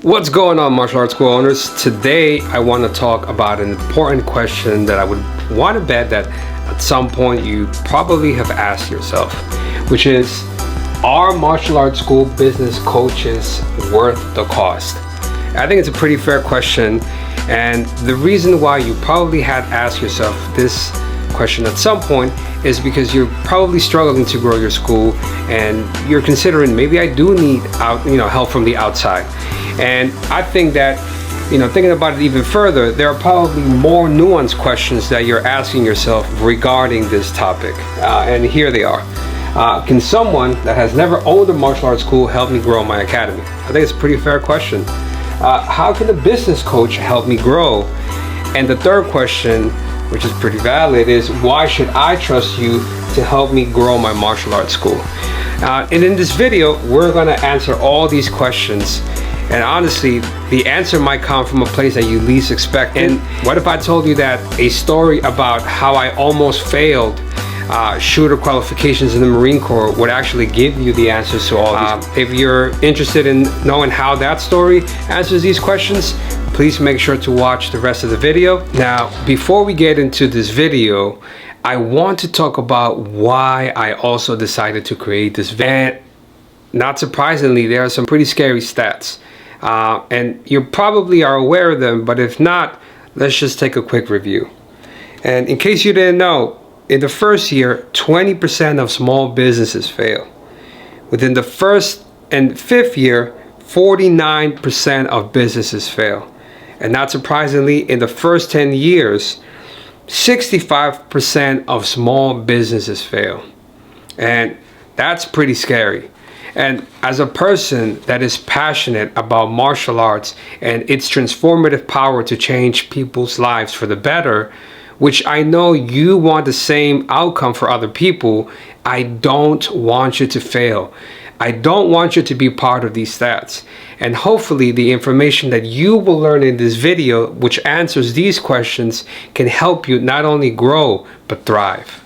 What's going on, martial arts school owners? Today I want to talk about an important question that I would want to bet that at some point you probably have asked yourself, which is, are martial arts school business coaches worth the cost? I think it's a pretty fair question, and the reason why you probably had asked yourself this question at some point is because you're probably struggling to grow your school and you're considering, maybe I do need help from the outside. And I think that, thinking about it even further, there are probably more nuanced questions that you're asking yourself regarding this topic. And here they are. Can someone that has never owned a martial arts school help me grow my academy? I think it's a pretty fair question. How can a business coach help me grow? And the third question, which is pretty valid, is why should I trust you to help me grow my martial arts school? And in this video, we're gonna answer all these questions. And honestly, the answer might come from a place that you least expect. And what if I told you that a story about how I almost failed shooter qualifications in the Marine Corps would actually give you the answers to all these? If you're interested in knowing how that story answers these questions, please make sure to watch the rest of the video. Now, before we get into this video, I want to talk about why I also decided to create this video. And not surprisingly, there are some pretty scary stats. And you probably are aware of them, but if not, let's just take a quick review. And in case you didn't know, in the first year, 20% of small businesses fail. Within the first and fifth year, 49% of businesses fail. And not surprisingly, in the first 10 years, 65% of small businesses fail. And that's pretty scary. And as a person that is passionate about martial arts and its transformative power to change people's lives for the better, which I know you want the same outcome for other people, I don't want you to fail. I don't want you to be part of these stats. And hopefully the information that you will learn in this video, which answers these questions, can help you not only grow, but thrive.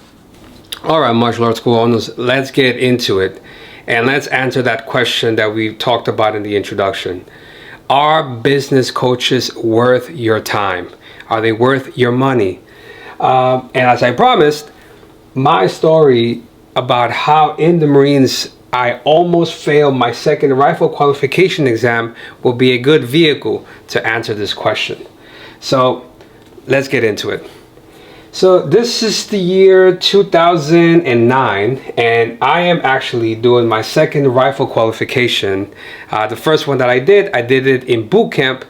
All right, martial arts school owners, let's get into it. And let's answer that question that we talked about in the introduction. Are business coaches worth your time? Are they worth your money? And as I promised, my story about how in the Marines I almost failed my second rifle qualification exam will be a good vehicle to answer this question. So let's get into it. So this is the year 2009, and I am actually doing my second rifle qualification. The first one that I did it in boot camp,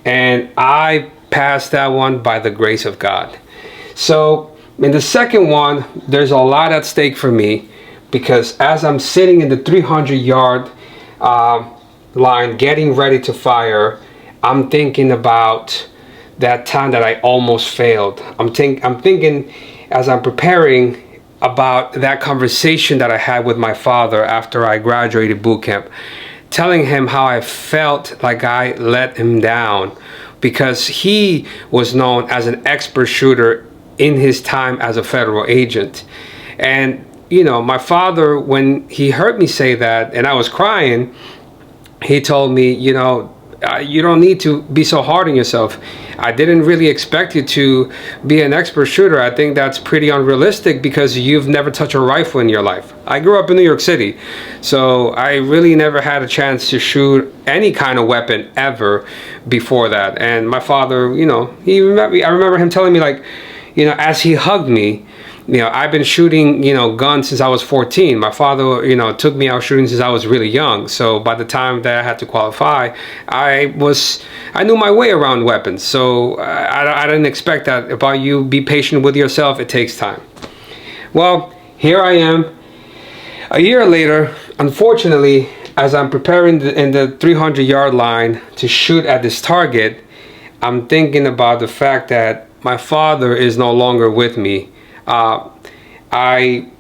and I passed that one by the grace of God. So in the second one, there's a lot at stake for me, because as I'm sitting in the 300-yard line getting ready to fire, I'm thinking about that time that I almost failed. I'm thinking as I'm preparing about that conversation that I had with my father after I graduated boot camp, telling him how I felt like I let him down because he was known as an expert shooter in his time as a federal agent. And my father, when he heard me say that and I was crying, he told me, you don't need to be so hard on yourself. I didn't really expect you to be an expert shooter. I think that's pretty unrealistic because you've never touched a rifle in your life. I grew up in New York City, so I really never had a chance to shoot any kind of weapon ever before that. And my father, I remember him telling me, as he hugged me, I've been shooting, guns since I was 14. My father, took me out shooting since I was really young. So by the time that I had to qualify, I knew my way around weapons. So I didn't expect that. About you, be patient with yourself. It takes time. Well, here I am a year later. Unfortunately, as I'm preparing in the 300-yard line to shoot at this target, I'm thinking about the fact that my father is no longer with me. I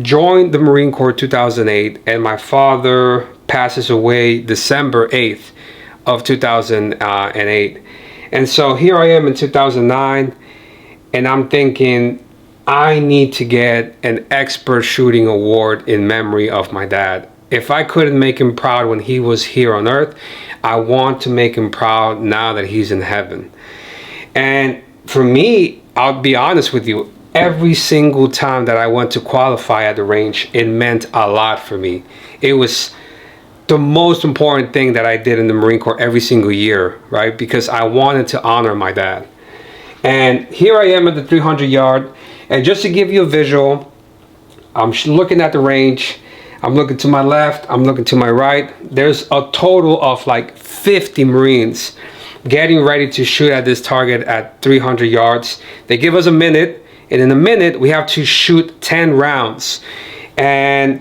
joined the Marine Corps 2008, and my father passes away December 8th of 2008. And so here I am in 2009, and I'm thinking I need to get an expert shooting award in memory of my dad. if I couldn't make him proud when he was here on earth, I want to make him proud now that he's in heaven. And for me, I'll be honest with you, every single time that I went to qualify at the range, it meant a lot for me. It was the most important thing that I did in the Marine Corps every single year, right? Because I wanted to honor my dad. And here I am at the 300 yard. And just to give you a visual, I'm looking at the range. I'm looking to my left. I'm looking to my right. There's a total of like 50 Marines getting ready to shoot at this target at 300 yards. They give us a minute. And in a minute, we have to shoot 10 rounds. And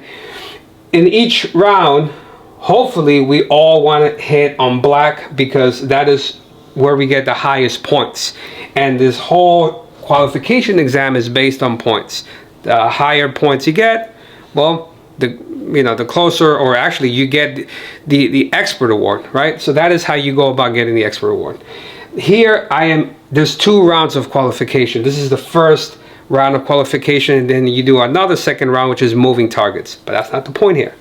in each round, hopefully we all want to hit on black, because that is where we get the highest points. And this whole qualification exam is based on points. The higher points you get, well, the closer, or actually you get the expert award, right? So that is how you go about getting the expert award. Here there's 2 rounds of qualification. This is the first round of qualification, and then you do another second round, which is moving targets. But that's not the point here.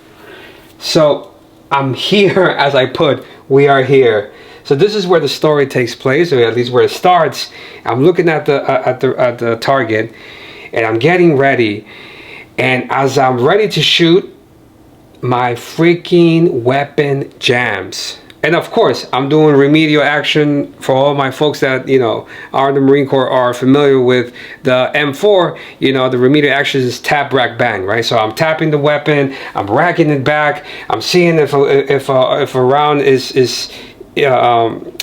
So I'm here, as I put, we are here. So this is where the story takes place, or at least where it starts. I'm looking at the target, and I'm getting ready. And as I'm ready to shoot, my freaking weapon jams. And of course, I'm doing remedial action. For all my folks that, are in the Marine Corps, are familiar with the M4, the remedial action is tap, rack, bang, right? So I'm tapping the weapon, I'm racking it back, I'm seeing if a round is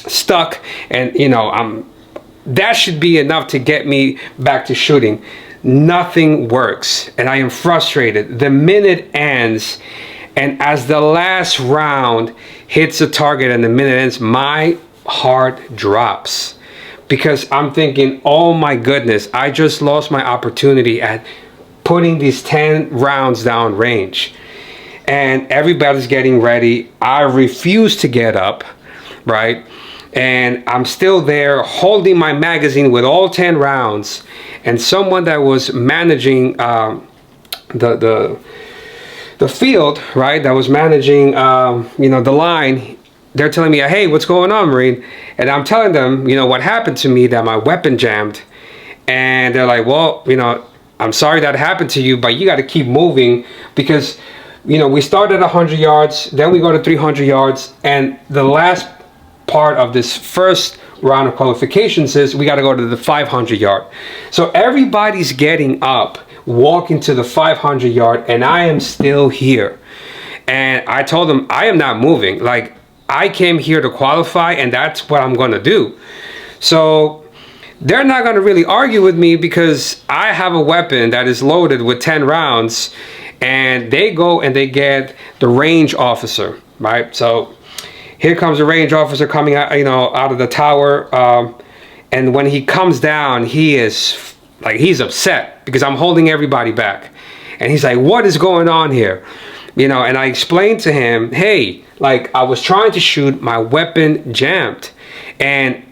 stuck, and that should be enough to get me back to shooting. Nothing works, and I am frustrated. The minute ends, and as the last round hits the target and the minute ends, my heart drops, because I'm thinking, oh my goodness, I just lost my opportunity at putting these 10 rounds down range. And everybody's getting ready. I refuse to get up, right? And I'm still there holding my magazine with all 10 rounds. And someone that was managing the field, right, that was managing the line, they're telling me, hey, what's going on, Marine? And I'm telling them, what happened to me, that my weapon jammed. And they're like, well, I'm sorry that happened to you, but you got to keep moving, because we start at 100 yards, then we go to 300 yards, and the last part of this first round of qualifications is we got to go to the 500 yard. So everybody's getting up, walking to the 500 yard, and I am still here. And I told them, I am not moving. Like, I came here to qualify, and that's what I'm going to do. So they're not going to really argue with me, because I have a weapon that is loaded with 10 rounds, and they go and they get the range officer, right? So here comes the range officer coming out, out of the tower. And when he comes down, he's upset, because I'm holding everybody back. And he's like, what is going on here? And I explained to him, hey, like, I was trying to shoot, my weapon jammed, and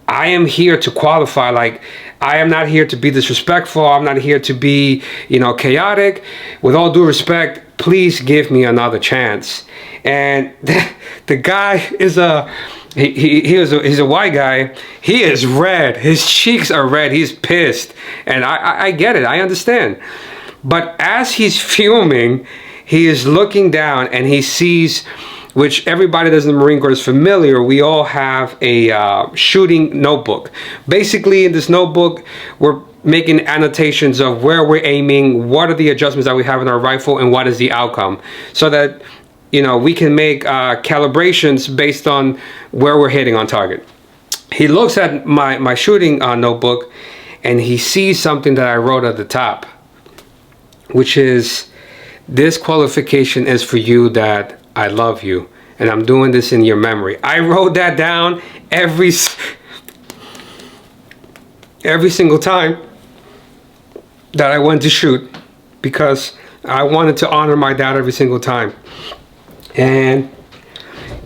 I am here to qualify. Like, I am not here to be disrespectful. I'm not here to be, chaotic. With all due respect, please give me another chance. And the guy is he's a white guy. He is red. His cheeks are red. He's pissed. And I get it. I understand. But as he's fuming, he is looking down, and he sees, which everybody that's in the Marine Corps is familiar, we all have a shooting notebook. Basically, in this notebook, we're making annotations of where we're aiming, what are the adjustments that we have in our rifle, and what is the outcome, so that we can make calibrations based on where we're hitting on target. He looks at my shooting notebook, and he sees something that I wrote at the top, which is, this qualification is for you, Dad. I love you, and I'm doing this in your memory. I wrote that down every single time that I went to shoot, because I wanted to honor my dad every single time. And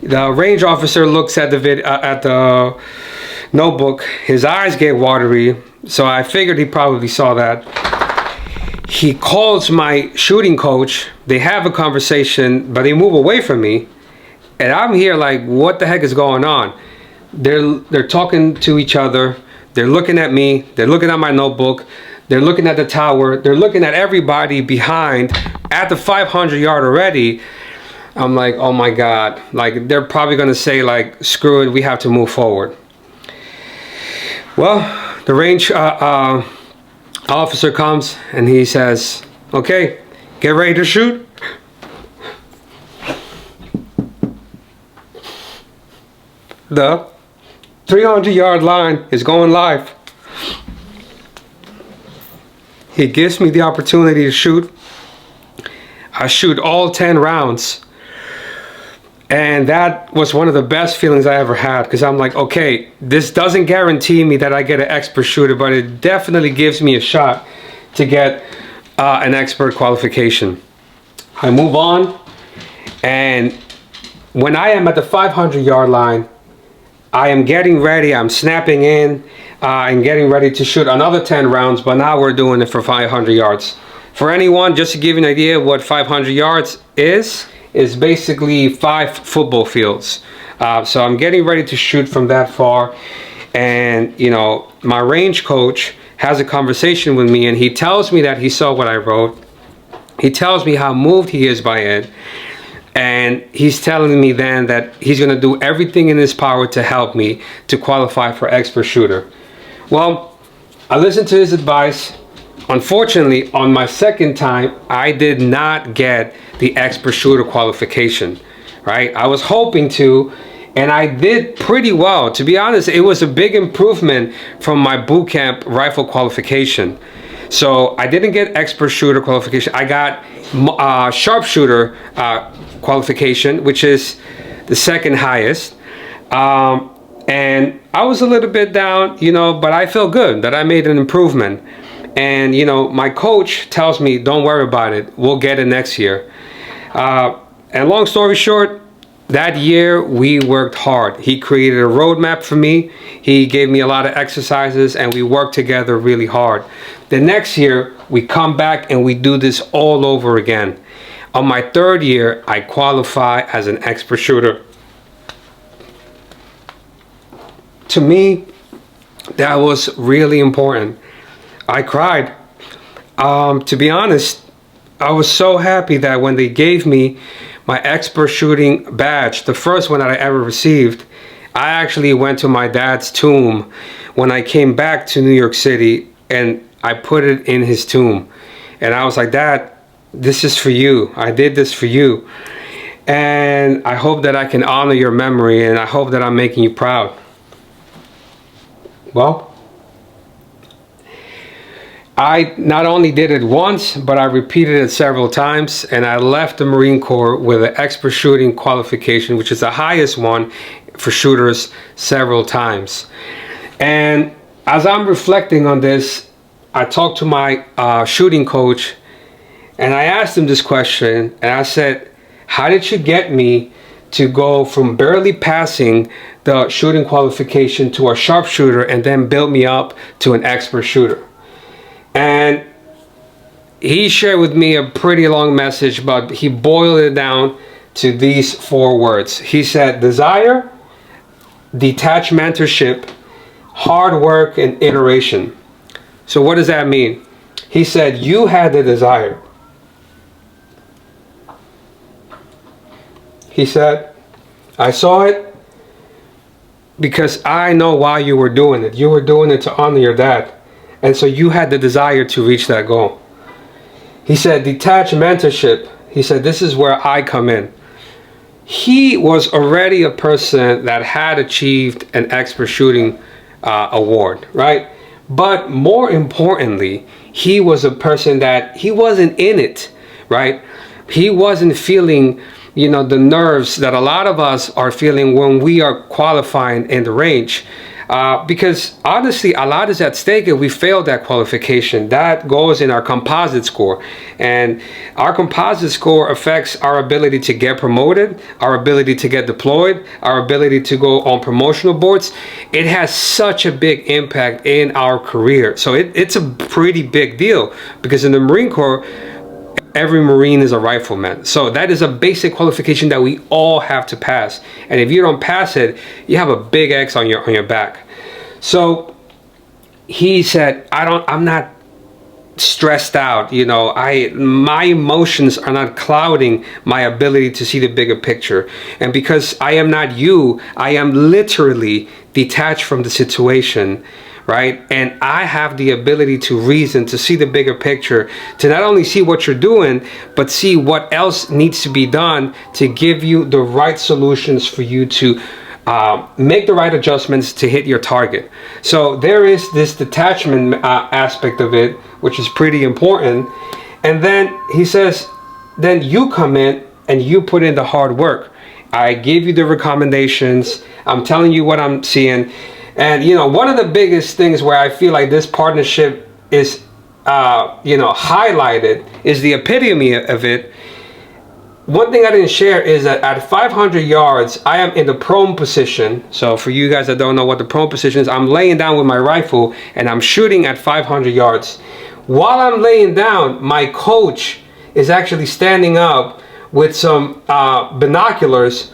the range officer looks at the notebook. His eyes get watery, so I figured he probably saw that. he calls my shooting coach. They have a conversation, but they move away from me. And I'm here like, what the heck is going on? They're talking to each other. They're looking at me. They're looking at my notebook. They're looking at the tower. They're looking at everybody behind at the 500-yard already. I'm like, oh my God. Like, they're probably going to say like, screw it, we have to move forward. Well, the range officer comes and he says, okay, get ready to shoot. The 300-yard line is going live. He gives me the opportunity to shoot. I shoot all 10 rounds. And that was one of the best feelings I ever had, because I'm like, okay, this doesn't guarantee me that I get an expert shooter, but it definitely gives me a shot to get an expert qualification. I move on, and when I am at the 500-yard line, I am getting ready, I'm snapping in, and getting ready to shoot another 10 rounds, but now we're doing it for 500 yards. For anyone, just to give you an idea what 500 yards is basically 5 football fields. So I'm getting ready to shoot from that far, and you know, my range coach has a conversation with me, and he tells me that he saw what I wrote. He tells me how moved he is by it, and he's telling me then that he's going to do everything in his power to help me to qualify for expert shooter. Well, I listened to his advice. Unfortunately, on my second time, I did not get the expert shooter qualification, right? I was hoping to, and I did pretty well. To be honest, it was a big improvement from my boot camp rifle qualification. So I didn't get expert shooter qualification. I got sharpshooter qualification, which is the second highest. And I was a little bit down, you know, but I feel good that I made an improvement. And you know, my coach tells me, don't worry about it, we'll get it next year. And long story short, that year we worked hard. He created a roadmap for me. He gave me a lot of exercises, and we worked together really hard. The next year we come back and we do this all over again. On my third year, I qualify as an expert shooter. To me, that was really important. I cried. To be honest, I was so happy that when they gave me my expert shooting badge, the first one that I ever received, I actually went to my dad's tomb when I came back to New York City, and I put it in his tomb. And I was like, Dad, this is for you. I did this for you. And I hope that I can honor your memory, and I hope that I'm making you proud. Well, I not only did it once, but I repeated it several times, and I left the Marine Corps with an expert shooting qualification, which is the highest one for shooters, several times. And as I'm reflecting on this, I talked to my shooting coach, and I asked him this question, and I said, how did you get me to go from barely passing the shooting qualification to a sharpshooter and then build me up to an expert shooter? And he shared with me a pretty long message, but he boiled it down to these 4 words. He said, desire, detached mentorship, hard work, and iteration. So what does that mean? He said, you had the desire. He said, I saw it because I know why you were doing it. You were doing it to honor your dad. And so you had the desire to reach that goal. He said, detached mentorship. He said, this is where I come in. He was already a person that had achieved an expert shooting award, right? But more importantly, he was a person that he wasn't in it, right? He wasn't feeling, you know, the nerves that a lot of us are feeling when we are qualifying in the range. Because honestly, a lot is at stake if we fail that qualification. That goes in our composite score. And our composite score affects our ability to get promoted, our ability to get deployed, our ability to go on promotional boards. It has such a big impact in our career. So it's a pretty big deal, because in the Marine Corps, every Marine is a rifleman. So that is a basic qualification that we all have to pass. And if you don't pass it, you have a big X on your back. So he said, I'm not stressed out, my emotions are not clouding my ability to see the bigger picture. And because I am not you, I am literally detached from the situation, right? And I have the ability to reason, to see the bigger picture, to not only see what you're doing, but see what else needs to be done to give you the right solutions for you to make the right adjustments to hit your target. So there is this detachment aspect of it, which is pretty important. And then he says, then you come in and you put in the hard work. I gave you the recommendations. I'm telling you what I'm seeing. And one of the biggest things where I feel like this partnership is highlighted, is the epitome of it. One thing I didn't share is that at 500 yards, I am in the prone position. So for you guys that don't know what the prone position is, I'm laying down with my rifle and I'm shooting at 500 yards. While I'm laying down, my coach is actually standing up with some binoculars,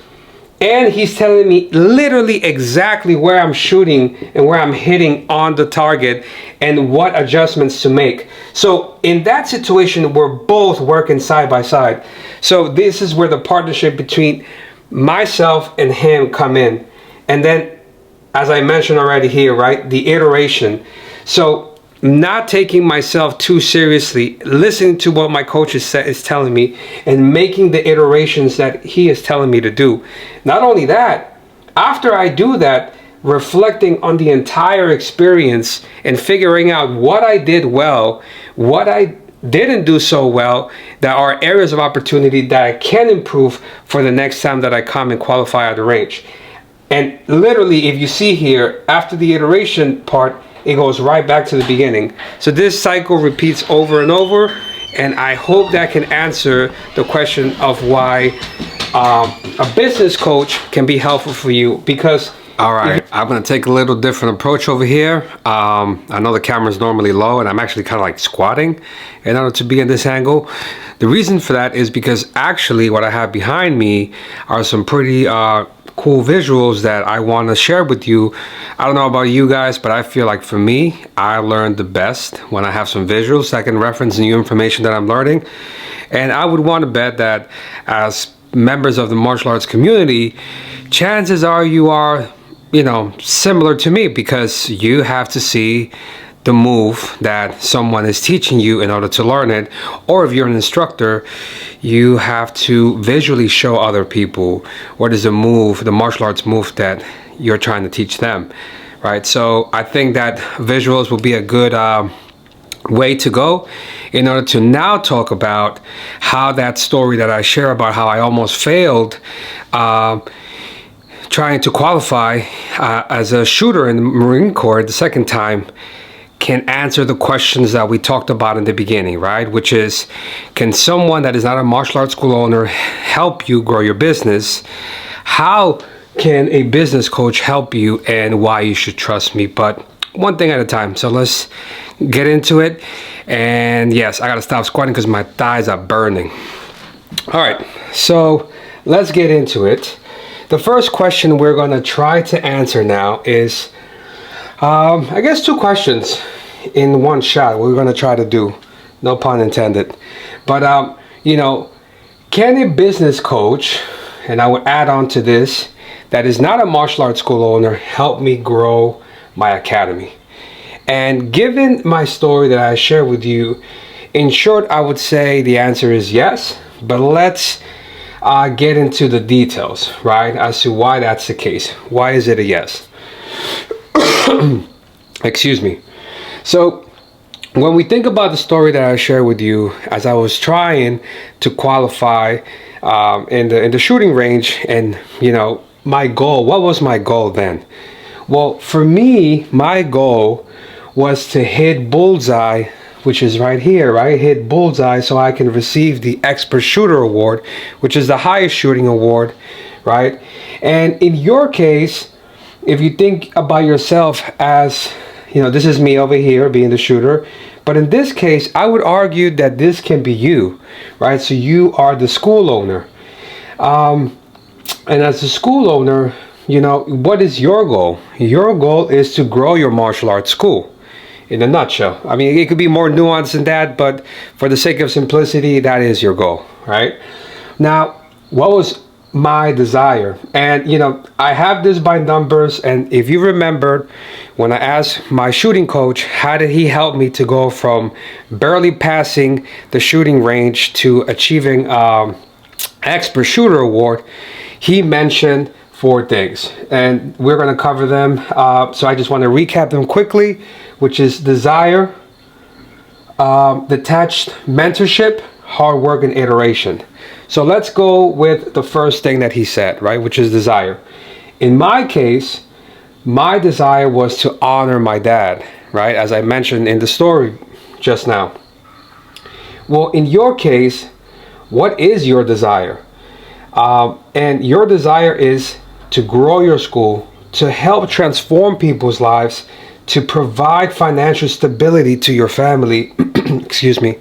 and he's telling me literally exactly where I'm shooting and where I'm hitting on the target and what adjustments to make. So in that situation, we're both working side by side. So this is where the partnership between myself and him come in. And then, as I mentioned already here, right, the iteration. So not taking myself too seriously, listening to what my coach is telling me, and making the iterations that he is telling me to do. Not only that, after I do that, reflecting on the entire experience and figuring out what I did well, what I didn't do so well, that are areas of opportunity that I can improve for the next time that I come and qualify at the range. And literally, if you see here, after the iteration part, it goes right back to the beginning. So this cycle repeats over and over, and I hope that can answer the question of why a business coach can be helpful for you. Because all right, I'm going to take a little different approach over here. I know the camera's normally low, and I'm actually kind of like squatting in order to be in this angle. The reason for that is because actually what I have behind me are some pretty cool visuals that I want to share with you. I don't know about you guys, but I feel like for me, I learn the best when I have some visuals that can reference new information that I'm learning. And I would want to bet that as members of the martial arts community, chances are you are, similar to me, because you have to see the move that someone is teaching you in order to learn it. Or if you're an instructor, you have to visually show other people what is the move, the martial arts move that you're trying to teach them, right? So I think that visuals will be a good way to go in order to now talk about how that story that I share about how I almost failed trying to qualify as a shooter in the Marine Corps the second time can answer the questions that we talked about in the beginning, right? Which is, can someone that is not a martial arts school owner help you grow your business? How can a business coach help you, and why you should trust me? But one thing at a time. So let's get into it. And yes, I gotta stop squatting because my thighs are burning. All right, so let's get into it. The first question we're gonna try to answer now is, I guess 2 questions in one shot we're going to try to do, no pun intended. But can a business coach, and I would add on to this, that is not a martial arts school owner, help me grow my academy? And given my story that I share with you, in short, I would say the answer is yes. But let's get into the details, right, as to why that's the case. Why is it a yes? Excuse me. So when we think about the story that I shared with you, as I was trying to qualify in the shooting range, and my goal, what was my goal then? Well, for me, my goal was to hit bullseye, which is right here, right? Hit bullseye so I can receive the Expert Shooter Award, which is the highest shooting award, right? And in your case, if you think about yourself as, you know, this is me over here being the shooter, but in this case, I would argue that this can be you, right? So you are the school owner. And as a school owner, you know, what is your goal? Your goal is to grow your martial arts school. In a nutshell. I mean, it could be more nuanced than that, but for the sake of simplicity, that is your goal, right? Now, what was my desire? And, you know, I have this by numbers, and if you remember, when I asked my shooting coach, how did he help me to go from barely passing the shooting range to achieving Expert Shooter Award, he mentioned 4 things, and we're going to cover them. So I just want to recap them quickly, which is desire, detached mentorship, hard work, and iteration. So let's go with the first thing that he said, right, which is desire. In my case, my desire was to honor my dad, right, as I mentioned in the story just now. Well, in your case, what is your desire? And your desire is to grow your school, to help transform people's lives, to provide financial stability to your family, excuse me,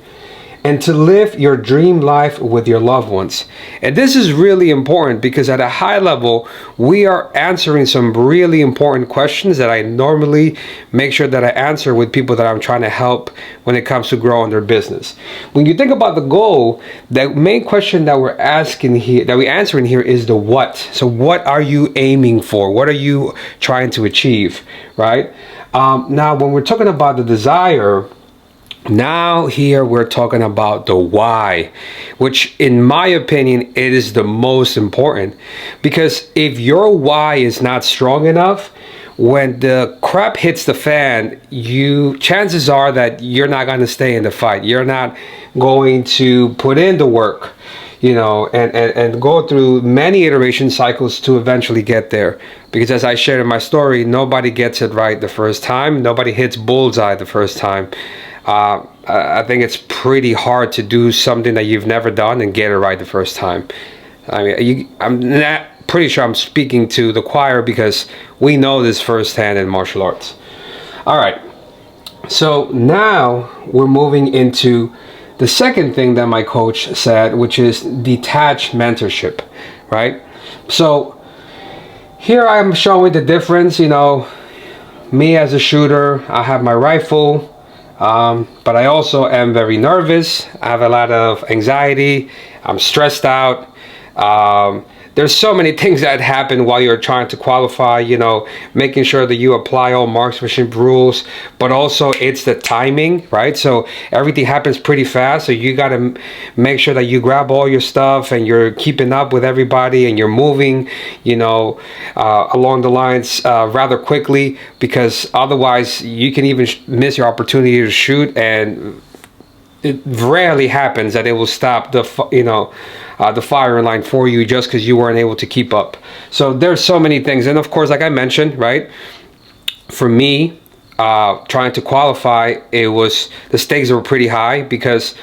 and to live your dream life with your loved ones. And this is really important because at a high level, we are answering some really important questions that I normally make sure that I answer with people that I'm trying to help when it comes to growing their business. When you think about the goal, the main question that we're asking here, that we're answering here, is the what. So what are you aiming for? What are you trying to achieve, right? Now, when we're talking about the desire, now here we're talking about the why, which in my opinion, it is the most important, because if your why is not strong enough, when the crap hits the fan, chances are that you're not going to stay in the fight. You're not going to put in the work, you know, and go through many iteration cycles to eventually get there. Because as I shared in my story, nobody gets it right the first time. Nobody hits bullseye the first time. I think it's pretty hard to do something that you've never done and get it right the first time. I mean, I'm not pretty sure I'm speaking to the choir because we know this firsthand in martial arts. All right. So now we're moving into the second thing that my coach said, which is detached mentorship, right? So here I'm showing the difference. You know, me as a shooter, I have my rifle. But I also am very nervous. I have a lot of anxiety. I'm stressed out. There's so many things that happen while you're trying to qualify, you know, making sure that you apply all marksmanship rules, but also it's the timing, right? So everything happens pretty fast. So you got to make sure that you grab all your stuff and you're keeping up with everybody and you're moving, you know, along the lines rather quickly, because otherwise you can even miss your opportunity to shoot, and it rarely happens that it will stop the firing line for you just because you weren't able to keep up. So there's so many things, and of course, like I mentioned, right, for me, trying to qualify, the stakes were pretty high, because,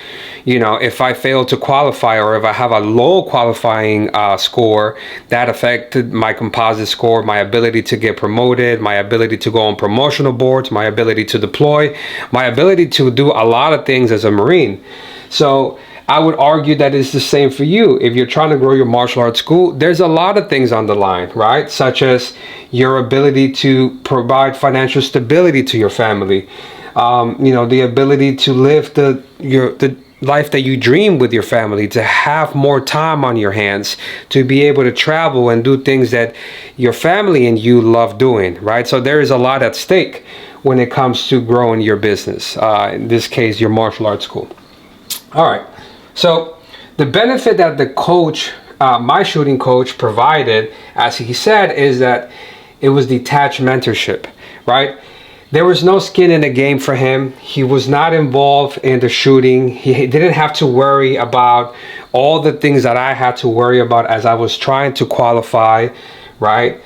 you know, if I fail to qualify, or if I have a low qualifying score, that affected my composite score, my ability to get promoted, my ability to go on promotional boards, my ability to deploy, my ability to do a lot of things as a Marine. So I would argue that it's the same for you. If you're trying to grow your martial arts school, there's a lot of things on the line, right? Such as your ability to provide financial stability to your family, you know, the ability to live the life that you dream with your family, to have more time on your hands, to be able to travel and do things that your family and you love doing, right? So there is a lot at stake when it comes to growing your business, in this case, your martial arts school. All right. So the benefit that the coach, my shooting coach, provided, as he said, is that it was detached mentorship, right? There was no skin in the game for him. He was not involved in the shooting. He didn't have to worry about all the things that I had to worry about as I was trying to qualify, right?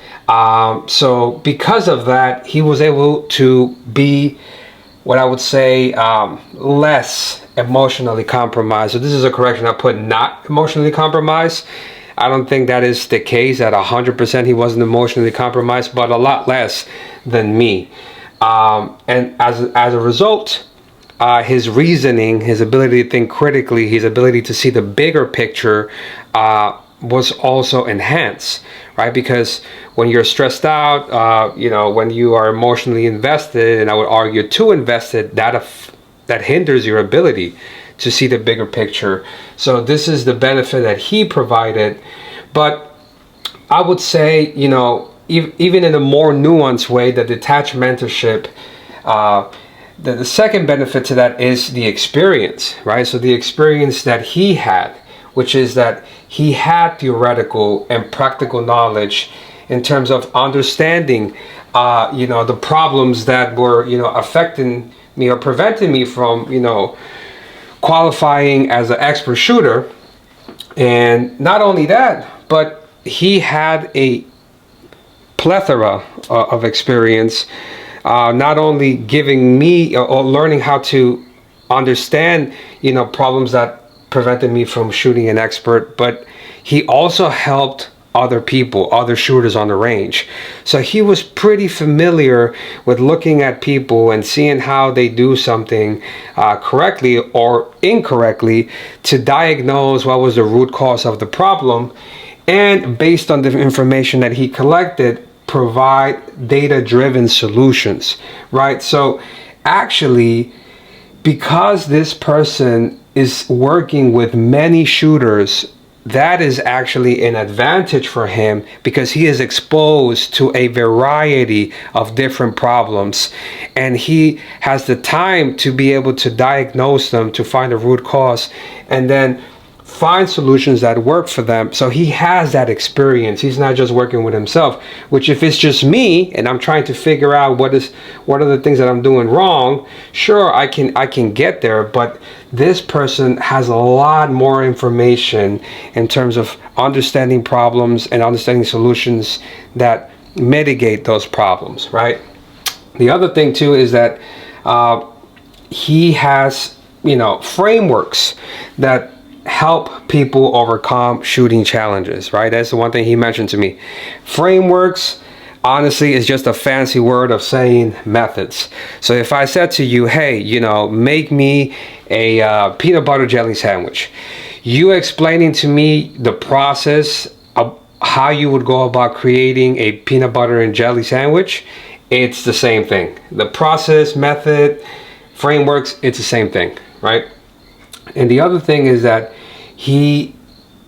So because of that, he was able to be what I would say less emotionally compromised. So this is a correction. I put not emotionally compromised. I don't think that is the case. At 100% he wasn't emotionally compromised, but a lot less than me. And as a result, his reasoning, his ability to think critically, his ability to see the bigger picture was also enhanced, right? Because when you're stressed out, when you are emotionally invested, and I would argue too invested, that hinders your ability to see the bigger picture. So this is the benefit that he provided. But I would say, even in a more nuanced way, the detached mentorship, the second benefit to that is the experience, right? So the experience that he had, which is that he had theoretical and practical knowledge in terms of understanding, the problems that were, affecting me or preventing me from, qualifying as an expert shooter. And not only that, but he had a plethora of experience, not only giving me or learning how to understand, problems that prevented me from shooting an expert, but he also helped other people, other shooters on the range. So he was pretty familiar with looking at people and seeing how they do something correctly or incorrectly to diagnose what was the root cause of the problem, and based on the information that he collected, provide data-driven solutions, right? So actually, because this person is working with many shooters, that is actually an advantage for him, because he is exposed to a variety of different problems, and he has the time to be able to diagnose them, to find the root cause, and then find solutions that work for them. So he has that experience. He's not just working with himself, which if it's just me and I'm trying to figure out what are the things that I'm doing wrong, sure, I can get there, but this person has a lot more information in terms of understanding problems and understanding solutions that mitigate those problems, right? The other thing too is that he has, frameworks that help people overcome shooting challenges, right? That's the one thing he mentioned to me. Frameworks, honestly, is just a fancy word of saying methods. So if I said to you, hey, make me a peanut butter jelly sandwich, you explaining to me the process of how you would go about creating a peanut butter and jelly sandwich, it's the same thing. The process, method, frameworks, it's the same thing, right? And the other thing is that he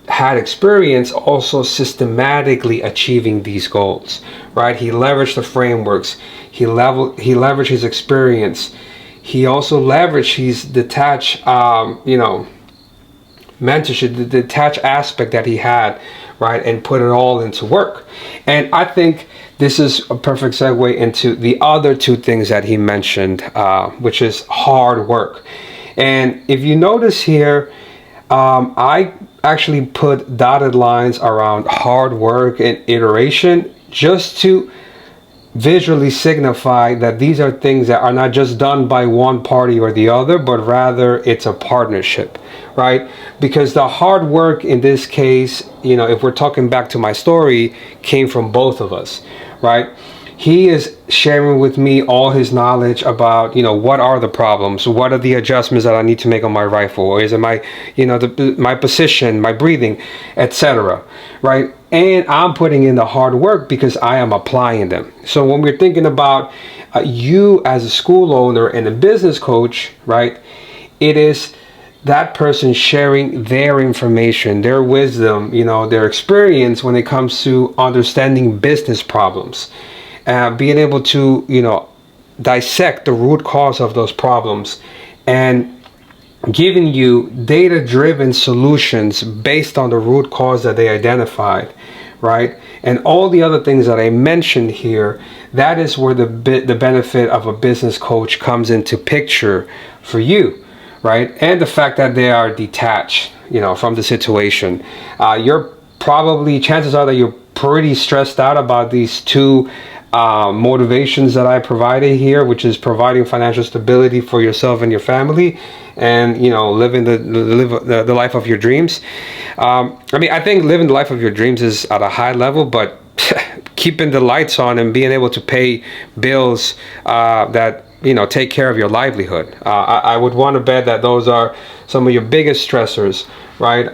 had experience also systematically achieving these goals, right? He leveraged the frameworks. He leveraged his experience. He also leveraged his detached, mentorship, the detached aspect that he had, right? And put it all into work. And I think this is a perfect segue into the other two things that he mentioned, which is hard work. And if you notice here, I actually put dotted lines around hard work and iteration just to visually signify that these are things that are not just done by one party or the other, but rather it's a partnership, right? Because the hard work in this case, if we're talking back to my story, came from both of us, right? He is sharing with me all his knowledge about, what are the problems? What are the adjustments that I need to make on my rifle? Or is it my, my position, my breathing, etc. Right? And I'm putting in the hard work because I am applying them. So when we're thinking about you as a school owner and a business coach, right? It is that person sharing their information, their wisdom, their experience when it comes to understanding business problems. Being able to, dissect the root cause of those problems and giving you data-driven solutions based on the root cause that they identified, right? And all the other things that I mentioned here, that is where the benefit of a business coach comes into picture for you, right? And the fact that they are detached, from the situation. Your probably chances are that you're pretty stressed out about these two motivations that I provided here, which is providing financial stability for yourself and your family, and living the life of your dreams. I think living the life of your dreams is at a high level, but keeping the lights on and being able to pay bills that take care of your livelihood, I would want to bet that those are some of your biggest stressors, right?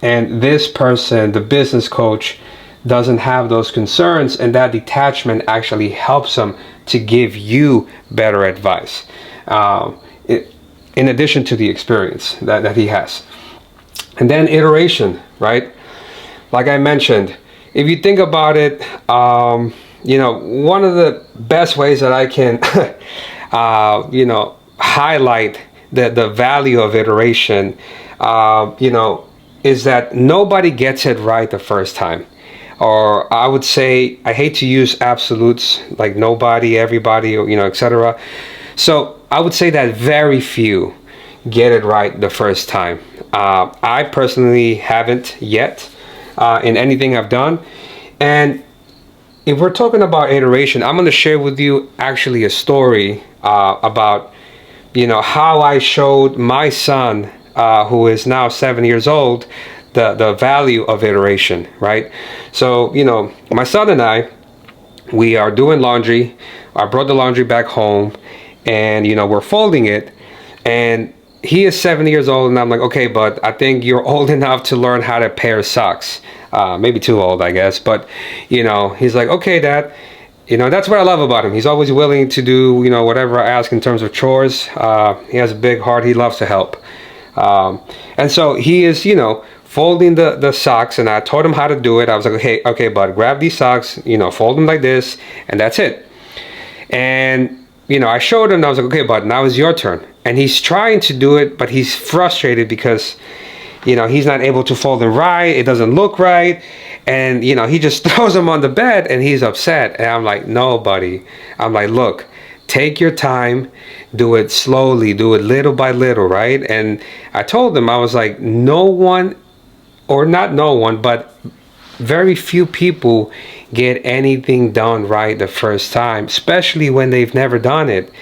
And this person, the business coach, doesn't have those concerns, and that detachment actually helps them to give you better advice, in addition to the experience that he has. And then iteration, right? Like I mentioned, if you think about it, one of the best ways that I can highlight the value of iteration, is that nobody gets it right the first time. Or I would say, I hate to use absolutes like nobody, everybody, or etc. So I would say that very few get it right the first time. I personally haven't yet in anything I've done. And if we're talking about iteration, I'm going to share with you actually a story about how I showed my son, who is now 7 years old, the value of iteration, right? So, my son and I, we are doing laundry. I brought the laundry back home, and, we're folding it. And he is 7 years old, and I'm like, okay, bud, I think you're old enough to learn how to pair socks. Maybe too old, I guess. But, he's like, okay, Dad. That's what I love about him. He's always willing to do, whatever I ask in terms of chores. He has a big heart. He loves to help. And so he is, folding the socks, and I taught him how to do it. I was like, okay, bud, grab these socks, fold them like this, and that's it. And, I showed him, and I was like, okay, bud, now it's your turn. And he's trying to do it, but he's frustrated because, he's not able to fold them right. It doesn't look right. And, he just throws them on the bed, and he's upset. And I'm like, no, buddy. I'm like, look, take your time, do it slowly, do it little by little, right? And I told him, I was like, but very few people get anything done right the first time, especially when they've never done it,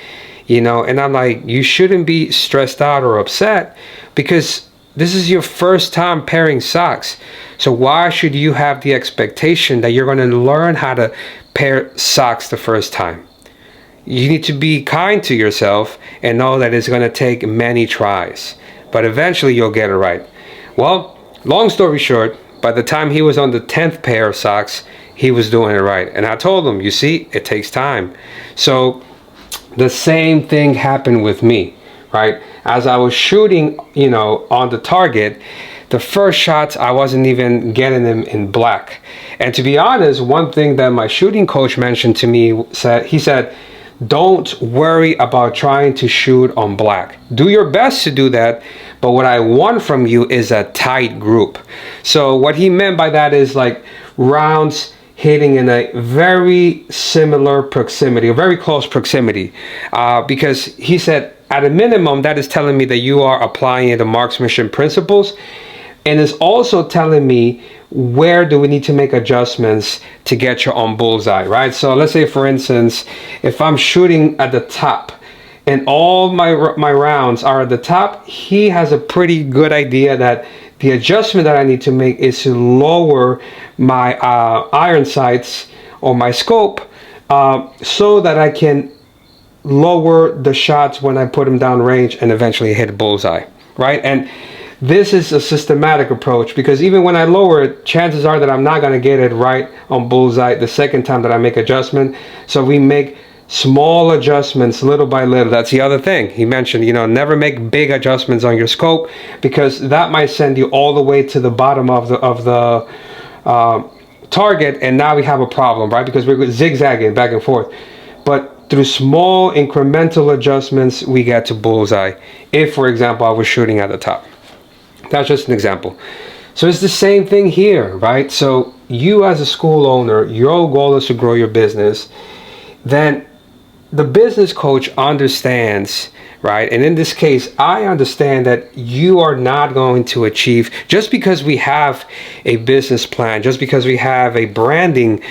and I'm like, you shouldn't be stressed out or upset because this is your first time pairing socks. So why should you have the expectation that you're going to learn how to pair socks the first time? You need to be kind to yourself and know that it's going to take many tries, but eventually you'll get it right. Well, long story short, by the time he was on the 10th pair of socks, he was doing it right. And I told him, you see, it takes time. So the same thing happened with me, right? As I was shooting, on the target, the first shots, I wasn't even getting them in black. And to be honest, one thing that my shooting coach mentioned to me, he said, don't worry about trying to shoot on black. Do your best to do that, but what I want from you is a tight group. So what he meant by that is like rounds hitting in a very similar proximity, a very close proximity, because he said at a minimum that is telling me that you are applying the marksmanship principles, and is also telling me where do we need to make adjustments to get you on bullseye, right? So let's say, for instance, if I'm shooting at the top and all my rounds are at the top, he has a pretty good idea that the adjustment that I need to make is to lower my iron sights or my scope so that I can lower the shots when I put them down range and eventually hit bullseye, right? And this is a systematic approach because even when I lower it, chances are that I'm not going to get it right on bullseye the second time that I make adjustment. So we make small adjustments little by little. That's the other thing he mentioned, never make big adjustments on your scope because that might send you all the way to the bottom of the target, and now we have a problem, right? Because we're zigzagging back and forth. But through small incremental adjustments, we get to bullseye. If, for example, I was shooting at the top. That's just an example. So it's the same thing here, right? So you as a school owner, your goal is to grow your business. Then the business coach understands, right? And in this case, I understand that you are not going to achieve, just because we have a business plan, just because we have a branding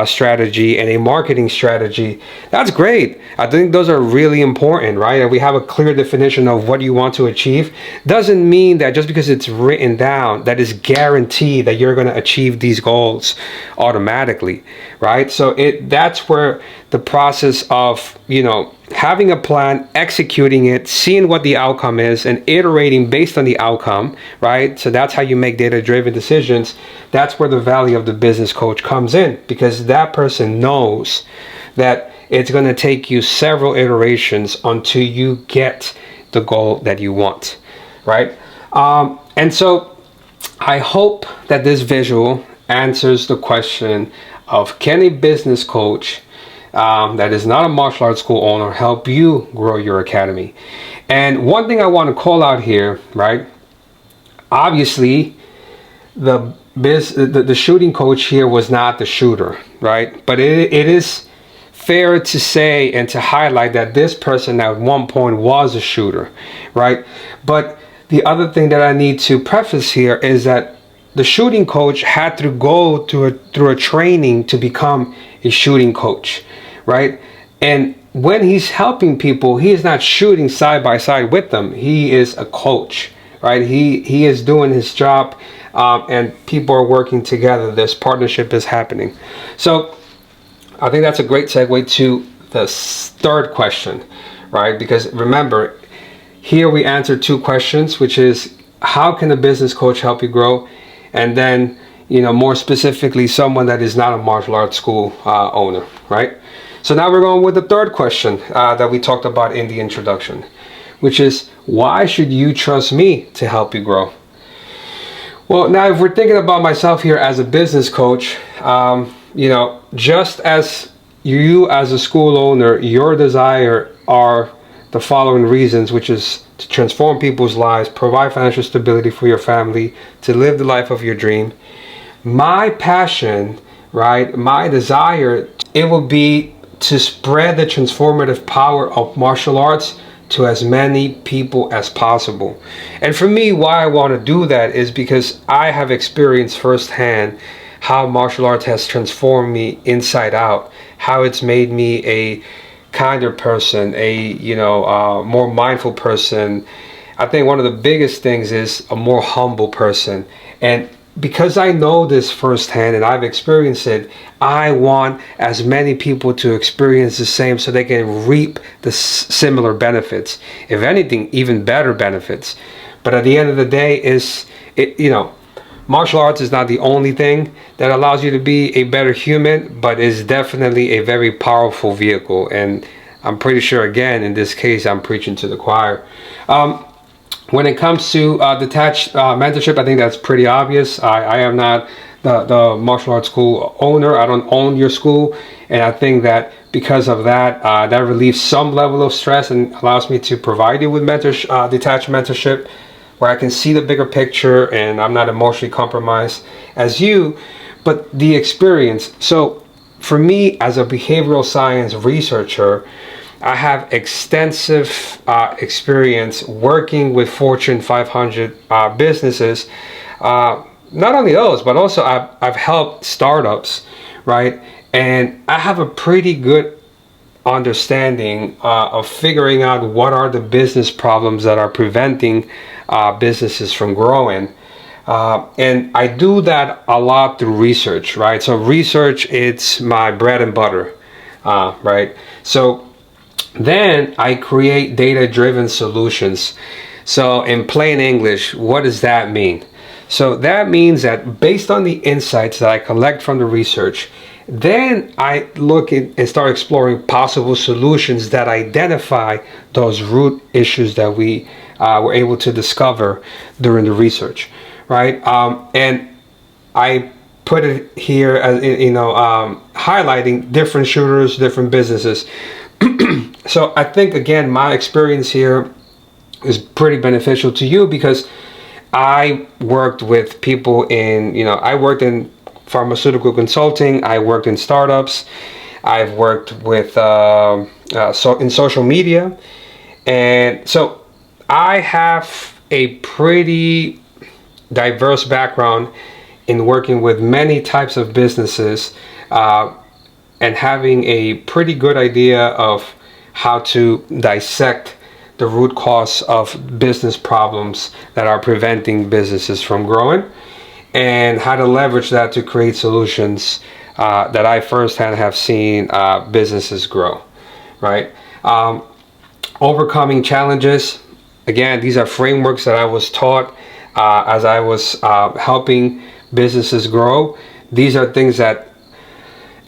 strategy and a marketing strategy. That's great. I think those are really important, right? And we have a clear definition of what you want to achieve. Doesn't mean that just because it's written down, that is guaranteed that you're going to achieve these goals automatically, right? So that's where the process of, having a plan, executing it, seeing what the outcome is, and iterating based on the outcome, right? So that's how you make data-driven decisions. That's where the value of the business coach comes in, because that person knows that it's going to take you several iterations until you get the goal that you want, right? And so I hope that this visual answers the question of, can a business coach that is not a martial arts school owner help you grow your academy? And one thing I want to call out here, right? Obviously, the shooting coach here was not the shooter, right? But it is fair to say and to highlight that this person at one point was a shooter, right? But the other thing that I need to preface here is that the shooting coach had to go through a training to become a shooting coach, right? And when he's helping people, he is not shooting side by side with them. He is a coach, right? He is doing his job, and people are working together. This partnership is happening. So I think that's a great segue to the third question, right? Because remember, here we answer two questions, which is, how can a business coach help you grow? And then, more specifically, someone that is not a martial arts school owner, right? So now we're going with the third question that we talked about in the introduction, which is, why should you trust me to help you grow? Well, now if we're thinking about myself here as a business coach, just as you as a school owner, your desire are the following reasons, which is to transform people's lives, provide financial stability for your family, to live the life of your dream. My passion, right, my desire, it will be to spread the transformative power of martial arts to as many people as possible. And for me, why I want to do that is because I have experienced firsthand how martial arts has transformed me inside out, how it's made me a kinder person, a more mindful person. I think one of the biggest things is a more humble person. And because I know this firsthand and I've experienced it, I want as many people to experience the same so they can reap the similar benefits. If anything, even better benefits. But at the end of the day, martial arts is not the only thing that allows you to be a better human, but is definitely a very powerful vehicle. And I'm pretty sure, again, in this case, I'm preaching to the choir. When it comes to detached mentorship, I think that's pretty obvious. I am not the martial arts school owner. I don't own your school. And I think that because of that, that relieves some level of stress and allows me to provide you with detached mentorship, where I can see the bigger picture and I'm not emotionally compromised as you, but the experience. So for me, as a behavioral science researcher, I have extensive experience working with Fortune 500 businesses. Not only those, but also I've helped startups, right? And I have a pretty good understanding of figuring out what are the business problems that are preventing businesses from growing. And I do that a lot through research, right? So research, it's my bread and butter, right? So then I create data-driven solutions. So in plain English, what does that mean? So that means that based on the insights that I collect from the research, then I look at and start exploring possible solutions that identify those root issues that we were able to discover during the research, right? And I put it here as highlighting different shooters, different businesses. So I think, again, my experience here is pretty beneficial to you because I worked with people I worked in pharmaceutical consulting, I worked in startups, I've worked with in social media, and so I have a pretty diverse background in working with many types of businesses, and having a pretty good idea of how to dissect the root cause of business problems that are preventing businesses from growing, and how to leverage that to create solutions that I firsthand have seen businesses grow, right? Overcoming challenges. Again, these are frameworks that I was taught as I was helping businesses grow. These are things that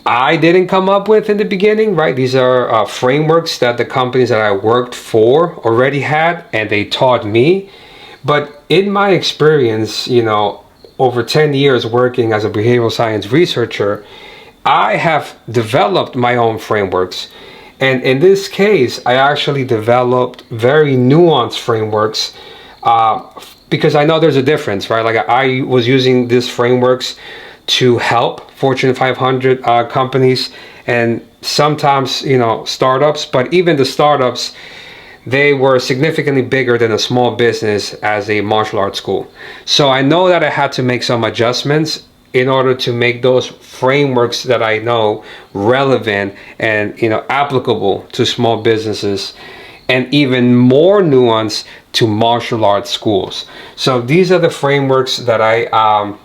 I didn't come up with in the beginning, right? These are frameworks that the companies that I worked for already had, and they taught me. But in my experience, over 10 years working as a behavioral science researcher, I have developed my own frameworks. And in this case, I actually developed very nuanced frameworks because I know there's a difference, right? Like I was using these frameworks to help Fortune 500 companies, and sometimes, startups, but even the startups, they were significantly bigger than a small business as a martial arts school. So I know that I had to make some adjustments in order to make those frameworks that I know relevant and applicable to small businesses, and even more nuanced to martial arts schools. So these are the frameworks that I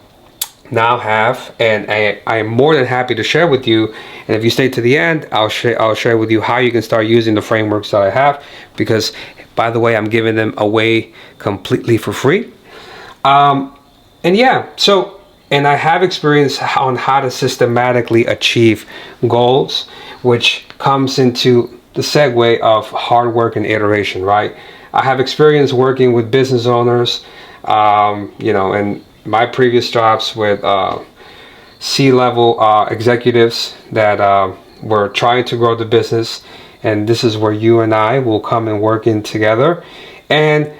now have, and I am more than happy to share with you. And if you stay to the end, I'll share with you how you can start using the frameworks that I have, because by the way, I'm giving them away completely for free. And I have experience on how to systematically achieve goals, which comes into the segue of hard work and iteration, right? I have experience working with business owners, and my previous jobs with C-level executives that were trying to grow the business, and this is where you and I will come and work in together. And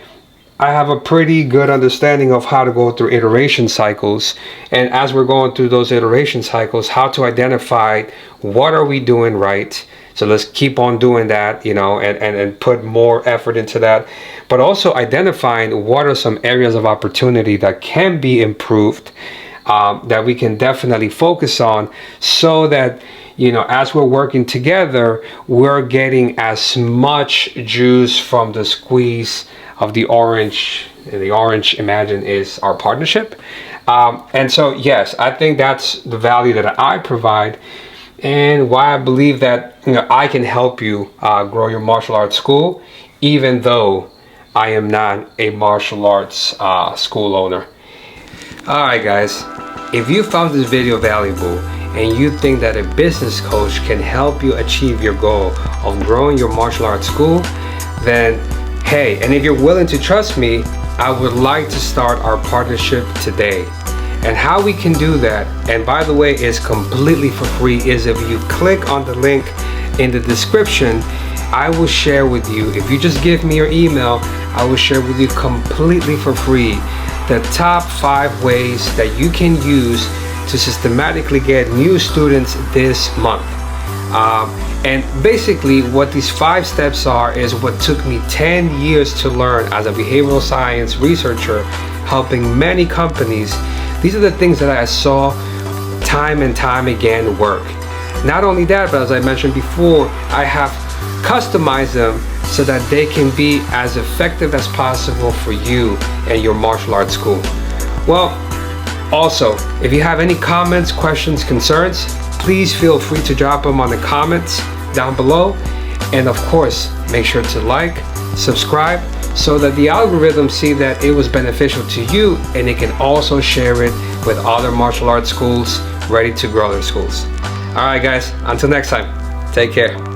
I have a pretty good understanding of how to go through iteration cycles, and as we're going through those iteration cycles, how to identify what are we doing right. So let's keep on doing that, and put more effort into that. But also identifying what are some areas of opportunity that can be improved, that we can definitely focus on, so that, as we're working together, we're getting as much juice from the squeeze of the orange. And the orange, imagine, is our partnership. And so, yes, I think that's the value that I provide, and why I believe that I can help you grow your martial arts school, even though I am not a martial arts school owner. Alright guys, if you found this video valuable and you think that a business coach can help you achieve your goal of growing your martial arts school, then hey, and if you're willing to trust me, I would like to start our partnership today. And how we can do that, and by the way, is completely for free, is if you click on the link in the description. I will share with you, if you just give me your email, I will share with you completely for free the top 5 ways that you can use to systematically get new students this month. And basically what these 5 steps are is what took me 10 years to learn as a behavioral science researcher, helping many companies. These are the things that I saw time and time again work. Not only that, but as I mentioned before, I have customized them so that they can be as effective as possible for you and your martial arts school. Well, also, if you have any comments, questions, concerns, please feel free to drop them on the comments down below. And of course, make sure to like, subscribe, so that the algorithm see that it was beneficial to you, and it can also share it with other martial arts schools ready to grow their schools. Alright guys, until next time, take care.